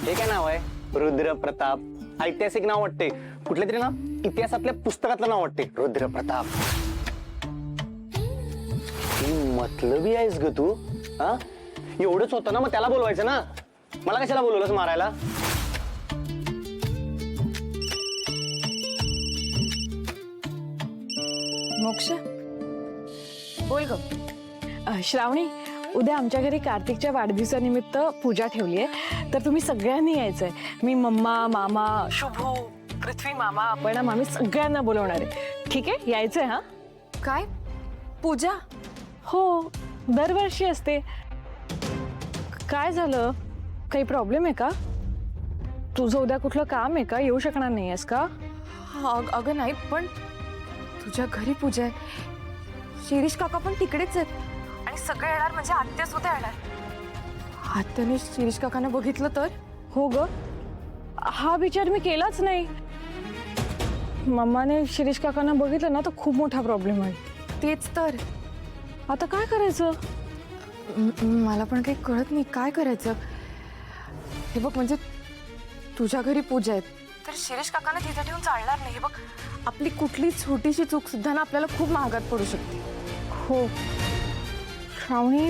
हे काय नाव आहे? रुद्र प्रताप. ऐतिहासिक नाव वाटते, कुठल्या तरी ना इतिहासातल्या पुस्तकातलं नाव वाटते, रुद्र प्रताप. मतलबी आहेस ग तू. हा, एवढंच होतं ना, मग त्याला बोलवायचं ना. मला कशाला बोलवलंस मारायला? मोक्ष बोल ग. श्रावणी, उद्या आमच्या घरी कार्तिकच्या वाढदिवसानिमित्त पूजा ठेवली आहे, तर तुम्ही सगळ्यांनी यायचंय. मी, मम्मा, मामा, शुभू, पृथ्वी मामा, आपण आम्ही सगळ्यांना बोलवणार आहे. ठीक आहे, यायचंय. हा, काय पूजा? हो, दरवर्षी असते. काय झालं? काही प्रॉब्लेम आहे का? तुझं उद्या कुठलं काम आहे का? येऊ शकणार नाही आहेस का? अगं नाही, पण तुझ्या घरी पूजा आहे. शिरीष काका पण तिकडेच आहेत आणि सगळे येणार, म्हणजे आत्या सुद्धा येणार. आत्याने शिरीष काकांना बघितलं तर? हो ग, हा विचार मी केलाच नाही. मम्माने शिरीष काकांना बघितलं ना तर खूप मोठा प्रॉब्लेम आहे. तेच तर. आता काय करायचं? मला पण काही कळत नाही काय करायचं. हे बघ, म्हणजे तुझ्या घरी पूजा आहे तर शिरीष काकांना तिथे ठेवून चालणार नाही. हे बघ, आपली कुठली छोटीशी चूक सुद्धा ना आपल्याला खूप महागात पडू शकते. हो श्रावणी,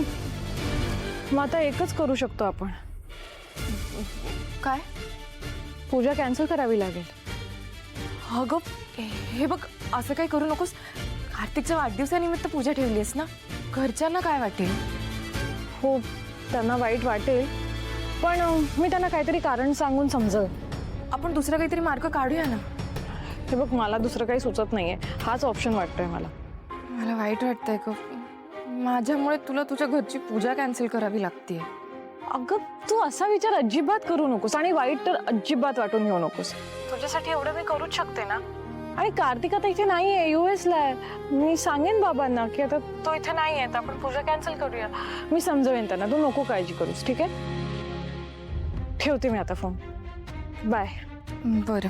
मग आता एकच करू शकतो आपण. काय? पूजा कॅन्सल करावी लागेल. अगं हे बघ, असं काही करू नकोस. कार्तिकच्या वाढदिवसानिमित्त पूजा ठेवलीस ना, घरच्यांना काय वाटेल? हो, त्यांना वाईट वाटेल, पण मी त्यांना काहीतरी कारण सांगून समजवेन. आपण दुसरा काहीतरी मार्ग काढूया ना. हे बघ, मला दुसरं काही सुचत नाहीये, हाच ऑप्शन वाटतोय मला. मला वाईट वाटतंय ग, माझ्यामुळे तुला तुझ्या घरची पूजा कॅन्सल करावी लागते. अगं, तू असा विचार अजिबात करू नकोस आणि वाईट तर अजिबात वाटून घेऊ नकोस. तुझ्यासाठी एवढं मी करूच शकते ना. आणि कार्तिक आता इथे नाहीये, US ला आहे. मी सांगेन बाबांना की आता तो इथे नाहीये, तर आपण पूजा कॅन्सल करूया. मी समजवेन त्यांना, तू नको काळजी करूस. ठीक आहे, ठेवते मी आता फोन. बाय. बरं.